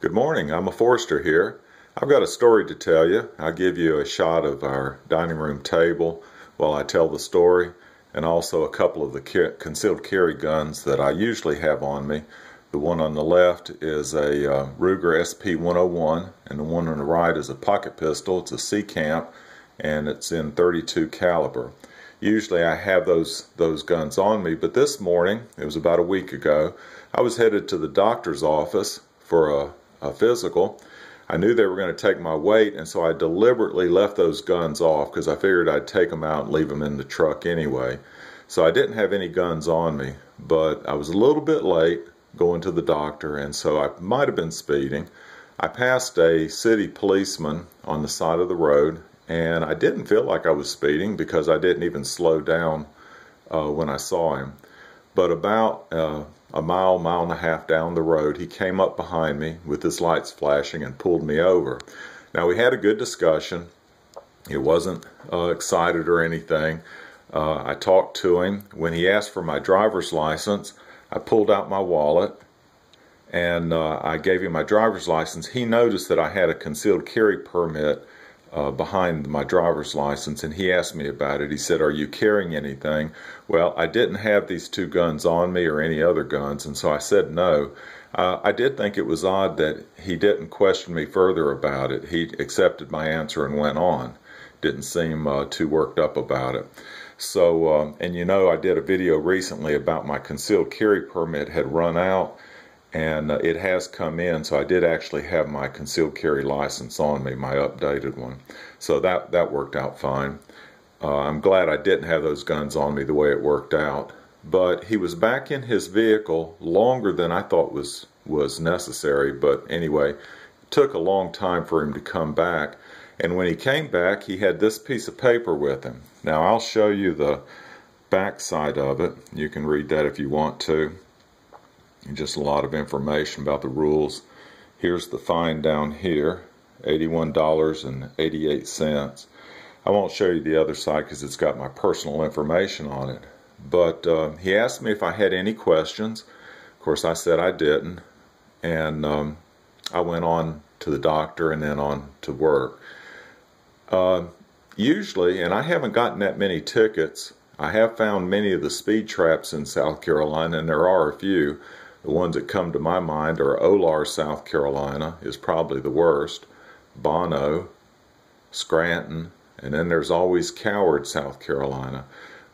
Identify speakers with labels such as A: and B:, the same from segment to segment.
A: Good morning, I'm a Forester here. I've got a story to tell you. I'll give you a shot of our dining room table while I tell the story, and also a couple of the concealed carry guns that I usually have on me. The one on the left is a Ruger SP-101, and the one on the right is a pocket pistol. It's a C-Camp, and it's in .32 caliber. Usually I have those guns on me, but this morning, it was about a week ago, I was headed to the doctor's office for a physical. I knew they were going to take my weight, and so I deliberately left those guns off because I figured I'd take them out and leave them in the truck anyway. So I didn't have any guns on me, but I was a little bit late going to the doctor, and so I might have been speeding. I passed a city policeman on the side of the road, and I didn't feel like I was speeding because I didn't even slow down when I saw him. But about a mile and a half down the road, he came up behind me with his lights flashing and pulled me over. Now, we had a good discussion. It wasn't excited or anything. I talked to him. When he asked for my driver's license, I pulled out my wallet and I gave him my driver's license. He noticed that I had a concealed carry permit behind my driver's license, and he asked me about it. He said, "Are you carrying anything?" Well, I didn't have these two guns on me or any other guns, and so I said no. I did think it was odd that he didn't question me further about it. He accepted my answer and went on. Didn't seem too worked up about it. So, and you know, I did a video recently about my concealed carry permit had run out, and it has come in, so I did actually have my concealed carry license on me, my updated one. So that worked out fine. I'm glad I didn't have those guns on me the way it worked out. But he was back in his vehicle longer than I thought was necessary. But anyway, it took a long time for him to come back. And when he came back, he had this piece of paper with him. Now, I'll show you the back side of it. You can read that if you want to. Just a lot of information about the rules. Here's the fine down here, $81.88. I won't show you the other side because it's got my personal information on it. But he asked me if I had any questions. Of course, I said I didn't. And I went on to the doctor and then on to work. Usually, and I haven't gotten that many tickets, I have found many of the speed traps in South Carolina, and there are a few. The ones that come to my mind are Olar, South Carolina, is probably the worst, Bono, Scranton, and then there's always Coward, South Carolina.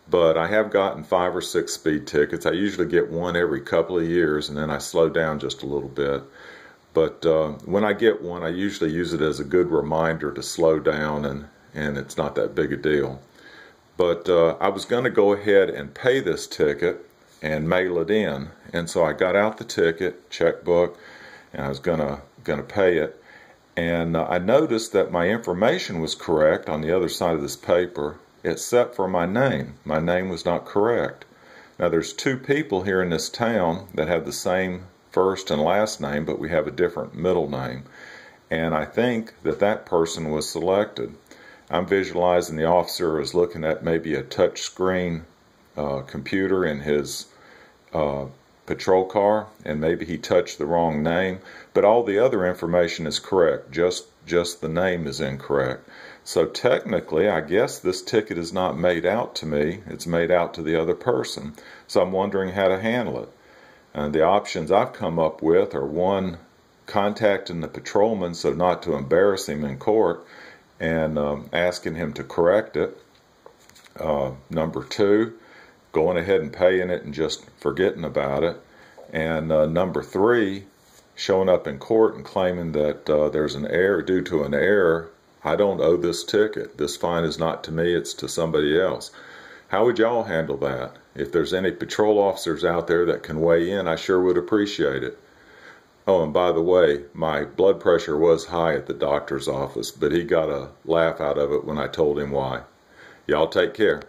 A: But I have gotten 5 or 6 speed tickets. I usually get one every couple of years, and then I slow down just a little bit. But when I get one, I usually use it as a good reminder to slow down, and it's not that big a deal. But I was going to go ahead and pay this ticket and mail it in, and so I got out the ticket, checkbook, and I was gonna pay it, and I noticed that my information was correct on the other side of this paper, except for my name. My name was not correct. Now, there's 2 people here in this town that have the same first and last name, but we have a different middle name, and I think that person was selected. I'm visualizing the officer is looking at maybe a touch screen computer in his patrol car, and maybe he touched the wrong name, but all the other information is correct, just the name is incorrect. So technically, I guess this ticket is not made out to me, it's made out to the other person. So I'm wondering how to handle it. And the options I've come up with are: 1, contacting the patrolman so not to embarrass him in court and asking him to correct it. Number 2, going ahead and paying it and just forgetting about it. And number 3, showing up in court and claiming that there's an error. Due to an error, I don't owe this ticket. This fine is not to me, it's to somebody else. How would y'all handle that? If there's any patrol officers out there that can weigh in, I sure would appreciate it. Oh, and by the way, my blood pressure was high at the doctor's office, but he got a laugh out of it when I told him why. Y'all take care.